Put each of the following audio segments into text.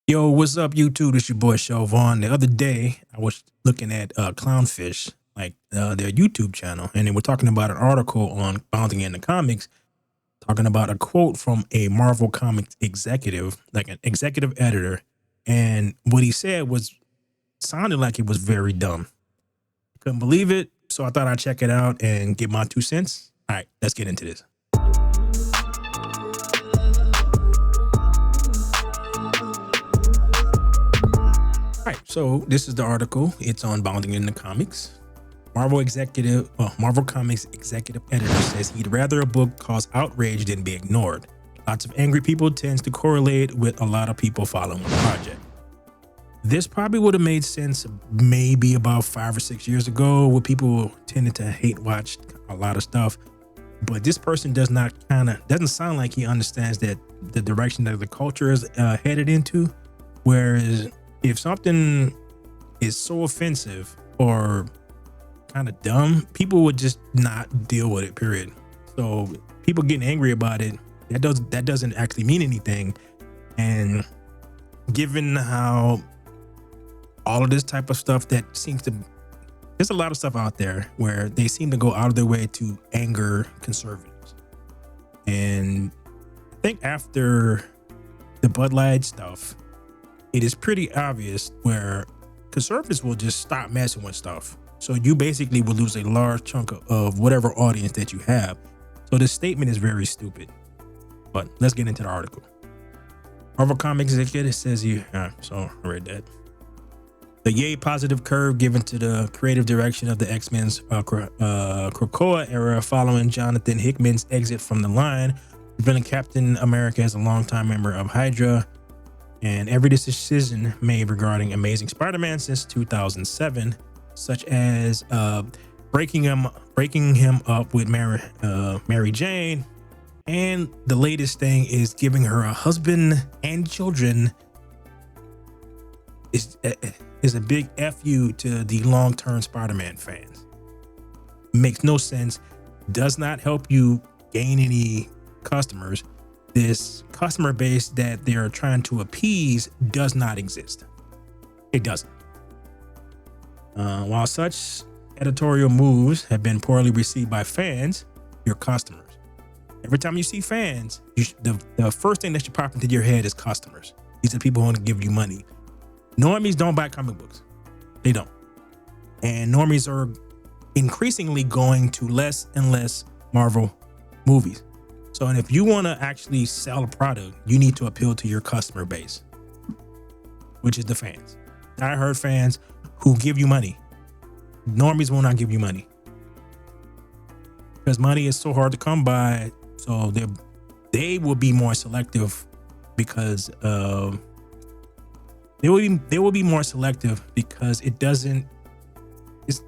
Yo, what's up, YouTube? This your boy Shelvon. The other day, I was looking at Clownfish, their YouTube channel, and they were talking about an article on Bounding in the Comics, talking about a quote from a Marvel Comics executive, like an executive editor, and what he said was sounded like it was very dumb. Couldn't believe it, so I thought I'd check it out and give my 2 cents. All right, let's get into this. All right, so this is the article. It's on Bounding in the Comics. Marvel Comics executive editor says he'd rather a book cause outrage than be ignored. Lots of angry people tends to correlate with a lot of people following the project. This probably would have made sense maybe about 5 or 6 years ago, where people tended to hate watch a lot of stuff. But this person doesn't sound like he understands that the direction that the culture is headed into. Whereas if something is so offensive or kind of dumb, people would just not deal with it, period. So people getting angry about it, that doesn't actually mean anything. And given how all of this type of stuff there's a lot of stuff out there where they seem to go out of their way to anger conservatives. And I think after the Bud Light stuff, it is pretty obvious where conservatives will just stop messing with stuff. So you basically will lose a large chunk of whatever audience that you have. So this statement is very stupid. But let's get into the article. Marvel Comics executive says so I read that. The yay positive curve given to the creative direction of the X-Men's Krakoa era following Jonathan Hickman's exit from the line, villain Captain America as a longtime member of Hydra, and every decision made regarding Amazing Spider-Man since 2007, such as breaking him up with Mary Jane, and the latest thing is giving her a husband and children, is a big FU to the long-term Spider-Man fans. Makes no sense, does not help you gain any customers. This customer base that they're trying to appease does not exist. It doesn't. While such editorial moves have been poorly received by fans, your customers. Every time you see fans, the first thing that should pop into your head is customers. These are people who want to give you money. Normies don't buy comic books. They don't. And normies are increasingly going to less and less Marvel movies. So, and if you want to actually sell a product, you need to appeal to your customer base, which is the fans. I heard fans who give you money. Normies will not give you money because money is so hard to come by. So they will be more selective because they will be more selective because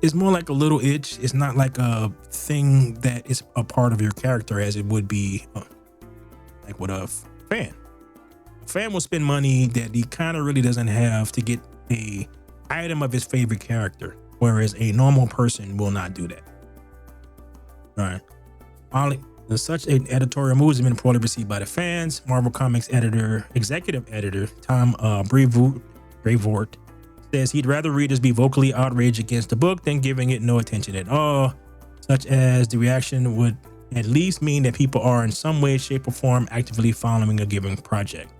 it's more like a little itch. It's not like a thing that is a part of your character as it would be like with a fan. A fan will spend money that he kind of really doesn't have to get a item of his favorite character, whereas a normal person will not do that. All right. Such an editorial move has been poorly received by the fans. Marvel Comics executive editor Tom Brevoort says he'd rather readers be vocally outraged against the book than giving it no attention at all, such as the reaction would at least mean that people are in some way, shape, or form actively following a given project.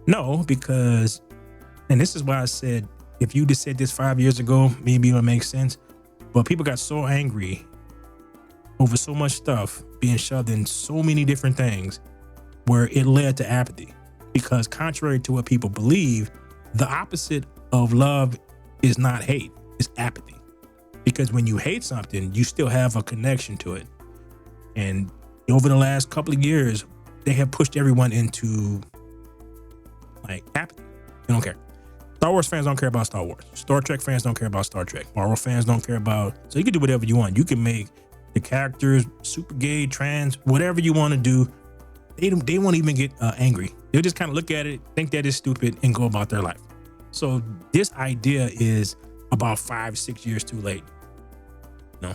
No, because, and this is why I said, if you just said this 5 years ago, maybe it would make sense. But people got so angry over so much stuff being shoved in so many different things where it led to apathy. Because contrary to what people believe, the opposite of love is not hate, it's apathy. Because when you hate something, you still have a connection to it. And over the last couple of years, they have pushed everyone into like apathy. They don't care. Star Wars fans don't care about Star Wars. Star Trek fans don't care about Star Trek. Marvel fans don't care about. So you can do whatever you want. You can make the characters super gay, trans, whatever you want to do. They won't even get angry. They'll just kind of look at it, think that it's stupid, and go about their life. So this idea is about 5-6 years too late.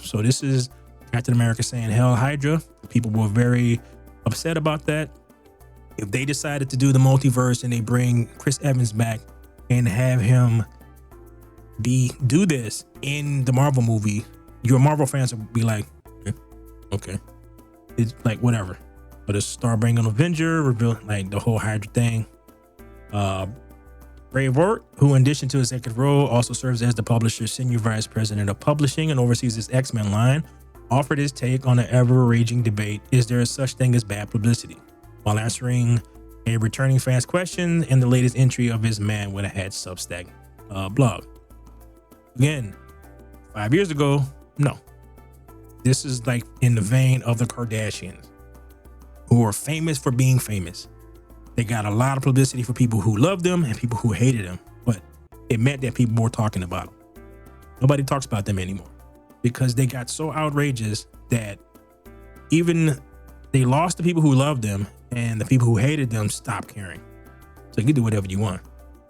So this is Captain America saying "Hell Hydra." People were very upset about that. If they decided to do the multiverse and they bring Chris Evans back and have him do this in the Marvel movie, your Marvel fans will be like, okay. It's like whatever. But it's Starbring an Avenger, reveal like the whole Hydra thing. Ray Vort, who in addition to his executive role also serves as the publisher's senior vice president of publishing and oversees his X-Men line, offered his take on the ever-raging debate, is there such thing as bad publicity? While answering a returning fan's question in the latest entry of his Man with a Hat Substack blog. Again, 5 years ago, no. This is like in the vein of the Kardashians, who are famous for being famous. They got a lot of publicity for people who loved them and people who hated them, but it meant that people were talking about them. Nobody talks about them anymore because they got so outrageous that even they lost the people who loved them and the people who hated them stopped caring. So you can do whatever you want.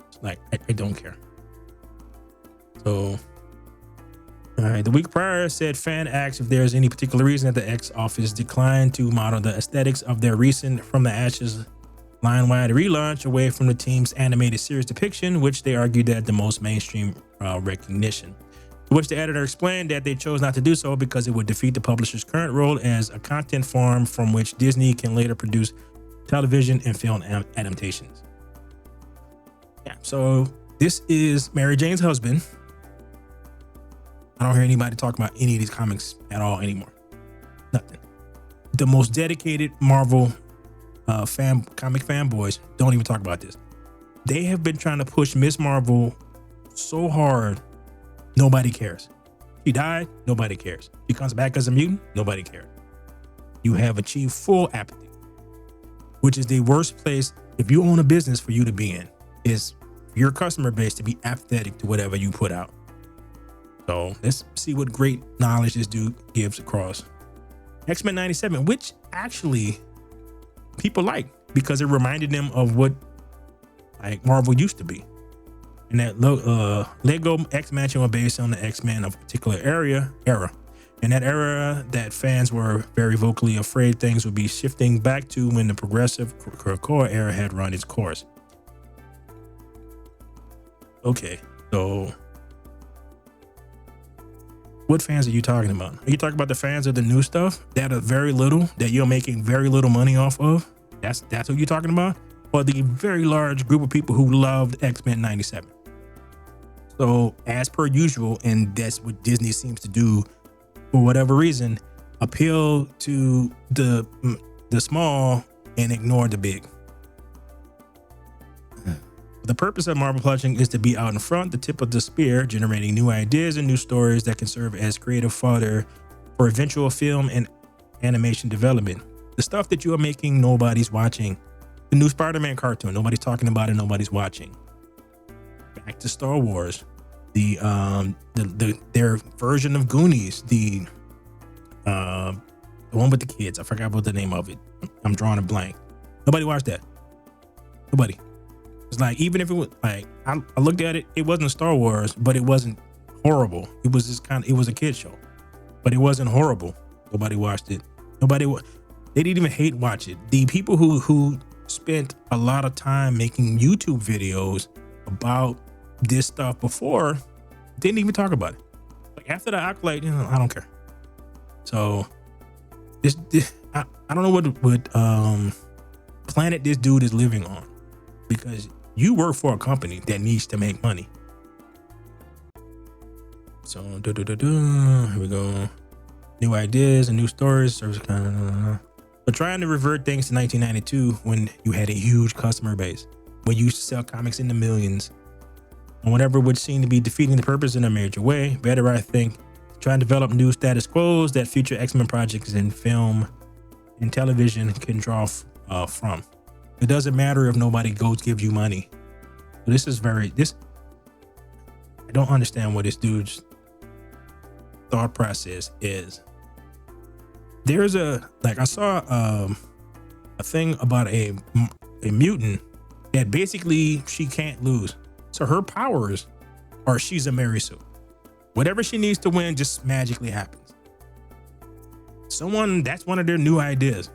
It's like, I don't care. So, all right. The week prior, said fan asked if there's any particular reason that the X office declined to model the aesthetics of their recent From the Ashes line-wide relaunch away from the team's animated series depiction, which they argued had the most mainstream recognition. To which the editor explained that they chose not to do so because it would defeat the publisher's current role as a content farm from which Disney can later produce television and film adaptations. Yeah, so this is Mary Jane's husband. I don't hear anybody talk about any of these comics at all anymore. Nothing. The most dedicated Marvel comic fanboys don't even talk about this. They have been trying to push Miss Marvel so hard, nobody cares. She died, nobody cares. She comes back as a mutant, nobody cares. You have achieved full apathy, which is the worst place if you own a business for you to be in, is for your customer base to be apathetic to whatever you put out. So let's see what great knowledge this dude gives across. X-Men 97, which actually people like because it reminded them of what like Marvel used to be. And that Lego X-Men were based on the X-Men of a particular era. And that era that fans were very vocally afraid things would be shifting back to when the progressive core era had run its course. Okay, so what fans are you talking about? Are you talking about the fans of the new stuff that are very little, that you're making very little money off of? That's what you're talking about? Or the very large group of people who loved X-Men 97? So as per usual, and that's what Disney seems to do for whatever reason, appeal to the small and ignore the big. The purpose of Marvel Publishing is to be out in front, the tip of the spear, generating new ideas and new stories that can serve as creative fodder for eventual film and animation development. The stuff that you are making, nobody's watching. The new Spider-Man cartoon, nobody's talking about it, nobody's watching. Back to Star Wars, their version of Goonies, the one with the kids. I forgot what the name of it. I'm drawing a blank. Nobody watched that. Nobody. It's like, even if it was like, I looked at it, it wasn't Star Wars, but it wasn't horrible. It was just it was a kid show, but it wasn't horrible. Nobody watched it. They didn't even hate watch it. The people who spent a lot of time making YouTube videos about this stuff before didn't even talk about it. Like after the accolade, I don't care. So this I don't know what planet this dude is living on, because you work for a company that needs to make money. So here we go. New ideas and new stories. Service But trying to revert things to 1992 when you had a huge customer base, when you used to sell comics in the millions, and whatever would seem to be defeating the purpose in a major way. Better, I think, try and develop new status quos that future X-Men projects in film and television can draw from. It doesn't matter if nobody gives you money. I don't understand what this dude's thought process is. There's I saw a thing about a mutant that basically she can't lose. So her powers are she's a Mary Sue. Whatever she needs to win just magically happens. That's one of their new ideas.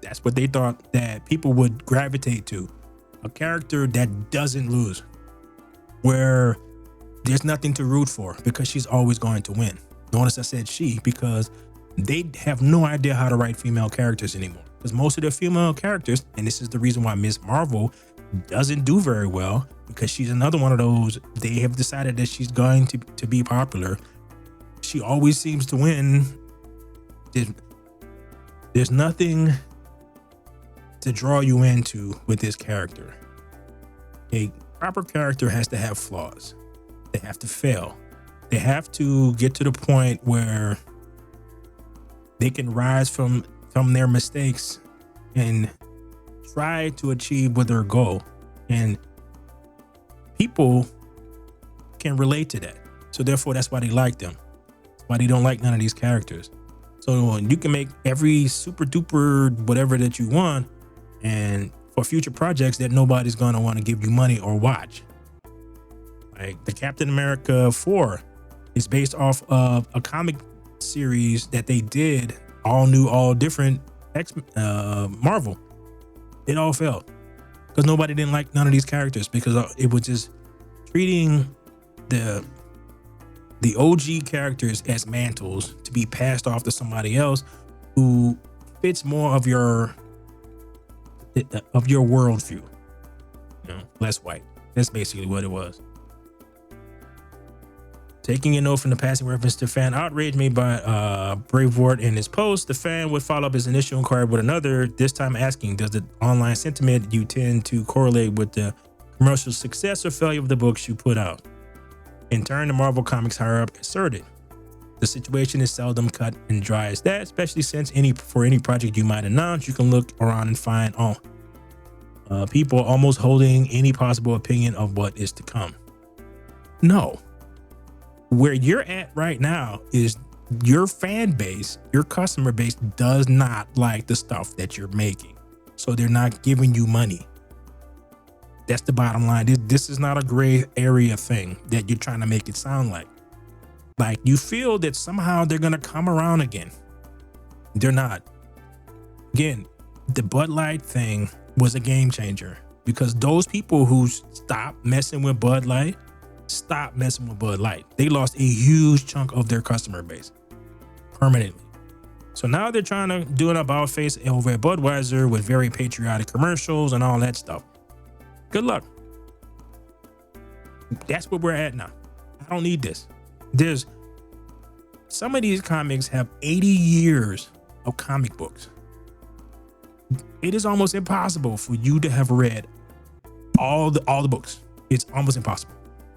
That's what they thought that people would gravitate to. A character that doesn't lose, where there's nothing to root for because she's always going to win. Notice I said she, because they have no idea how to write female characters anymore. Because most of their female characters, and this is the reason why Miss Marvel doesn't do very well, because she's another one of those, they have decided that she's going to be popular. She always seems to win. There's nothing to draw you into with this character. A proper character has to have flaws. They have to fail. They have to get to the point where they can rise from their mistakes and try to achieve with their goal. And people can relate to that. So therefore, that's why they like them. That's why they don't like none of these characters. So you can make every super duper whatever that you want, and for future projects that nobody's going to want to give you money or watch. Like the Captain America 4 is based off of a comic series that they did, all new, all different, Marvel. It all failed because nobody didn't like none of these characters, because it was just treating the OG characters as mantles to be passed off to somebody else who fits more of your worldview, less white. That's basically what it was. Taking a note from the passing reference to fan outrage made by Bravewart in his post, the fan would follow up his initial inquiry with another, this time asking, does the online sentiment you tend to correlate with the commercial success or failure of the books you put out? In turn, the Marvel Comics higher-up asserted, the situation is seldom cut and dry as that, especially since for any project you might announce, you can look around and find people almost holding any possible opinion of what is to come. No. Where you're at right now is your fan base, your customer base does not like the stuff that you're making. So they're not giving you money. That's the bottom line. This is not a gray area thing that you're trying to make it sound like. Like you feel that somehow they're going to come around again. They're not. Again, the Bud Light thing was a game changer, because those people who stopped messing with Bud Light, they lost a huge chunk of their customer base permanently. So now they're trying to do an about face over at Budweiser with very patriotic commercials and all that stuff. Good luck. That's where we're at now. I don't need this. Some of these comics have 80 years of comic books. It is almost impossible for you to have read all the books. It's almost impossible.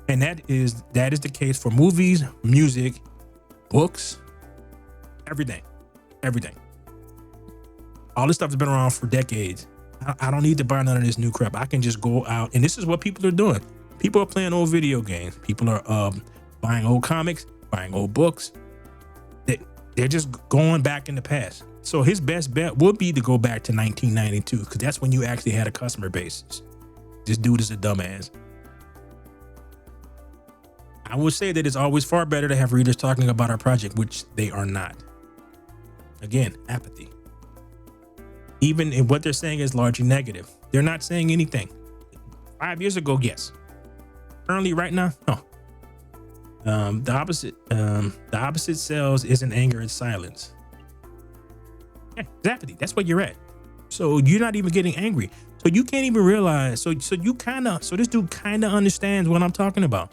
And that is the case for movies, music, books, everything. All this stuff has been around for decades. I don't need to buy none of this new crap. I can just go out, and this is what people are doing. People are playing old video games. People are buying old comics, buying old books. They're just going back in the past. So his best bet would be to go back to 1992, because that's when you actually had a customer base. This dude is a dumbass. I would say that it's always far better to have readers talking about our project, which they are not. Again, apathy. Even if what they're saying is largely negative, they're not saying anything. 5 years ago, yes. Currently, right now, no. The opposite sells isn't anger, it's silence. Yeah, exactly. That's what you're at. So you're not even getting angry. So you can't even realize. So this dude kind of understands what I'm talking about.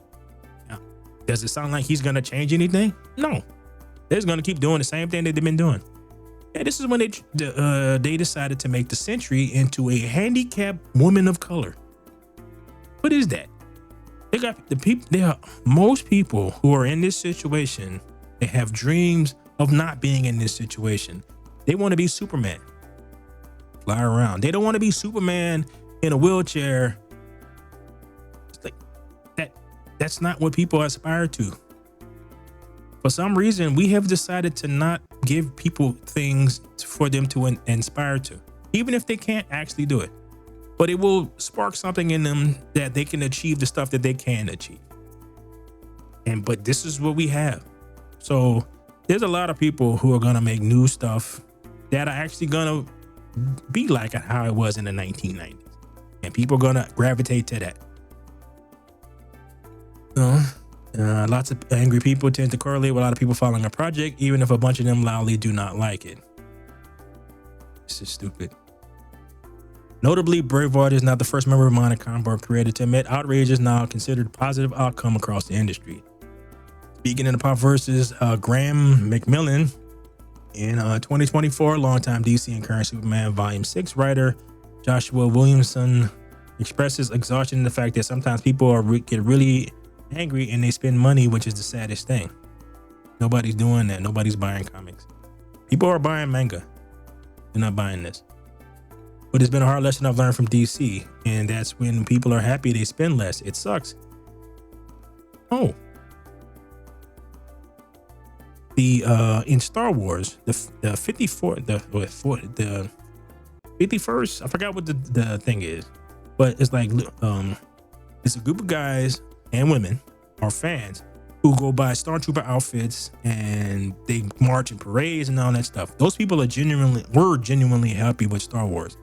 Now, does it sound like he's gonna change anything? No. They're just gonna keep doing the same thing that they've been doing. Yeah, this is when they decided to make the Sentry into a handicapped woman of color. What is that? They got the people. Most people who are in this situation, they have dreams of not being in this situation. They want to be Superman, fly around. They don't want to be Superman in a wheelchair. It's like that. That's not what people aspire to. For some reason, we have decided to not give people things for them to inspire to, even if they can't actually do it. But it will spark something in them that they can achieve the stuff that they can achieve. But this is what we have. So there's a lot of people who are going to make new stuff that are actually going to be like how it was in the 1990s, and people are gonna gravitate to that. Lots of angry people tend to correlate with a lot of people following a project, even if a bunch of them loudly do not like it. This is stupid. Notably, Braveheart is not the first member of Modern Comic Book created to admit outrage is now considered a positive outcome across the industry. Speaking in the pop versus Graham McMillan in 2024, longtime DC and current Superman Volume 6 writer Joshua Williamson expresses exhaustion in the fact that sometimes people get really angry and they spend money, which is the saddest thing. Nobody's doing that. Nobody's buying comics. People are buying manga. They're not buying this. But it's been a hard lesson I've learned from DC, and that's when people are happy they spend less. It sucks. Oh. In Star Wars, the 51st, I forgot what the thing is, but it's like it's a group of guys and women are fans who go buy stormtrooper outfits and they march in parades and all that stuff. Those people were genuinely happy with Star Wars.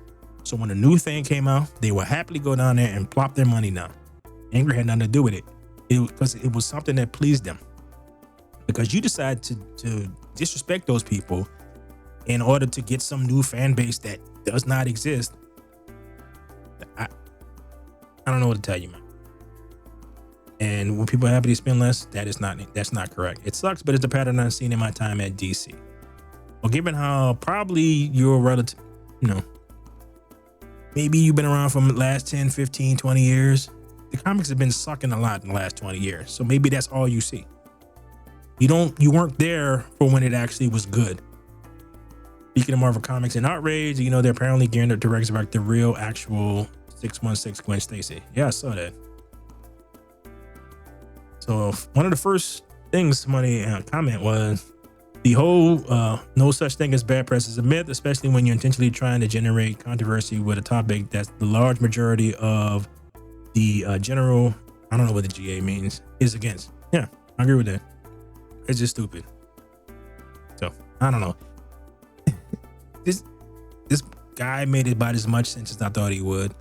So when a new thing came out, they would happily go down there and plop their money down. Anger had nothing to do with it. Because it was something that pleased them. Because you decide to disrespect those people in order to get some new fan base that does not exist. I don't know what to tell you, man. And when people are happy to spend less, that's not correct. It sucks, but it's a pattern I've seen in my time at DC. Well, given how probably you're relative, maybe you've been around for the last 10, 15, 20 years. The comics have been sucking a lot in the last 20 years. So maybe that's all you see. You weren't there for when it actually was good. Speaking of Marvel Comics and outrage, they're apparently gearing up to resurrect the real actual 616 Gwen Stacy. Yeah, I saw that. So one of the first things somebody comment was the whole no such thing as bad press is a myth, especially when you're intentionally trying to generate controversy with a topic that's the large majority of the general, I don't know what the GA means, is against. Yeah, I agree with that. It's just stupid. So I don't know. This guy made about as much sense as I thought he would,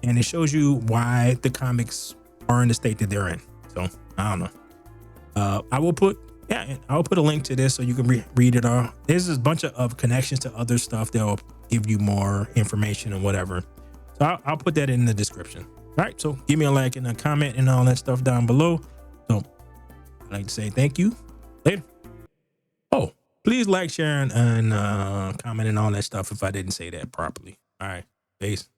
and it shows you why the comics are in the state that they're in. So I don't know. I will put a link to this so you can read it all. There's a bunch of connections to other stuff that will give you more information and whatever. So I'll put that in the description. All right, so give me a like and a comment and all that stuff down below. So I'd like to say thank you. Later. Oh, please like, share, and comment and all that stuff if I didn't say that properly. All right, peace.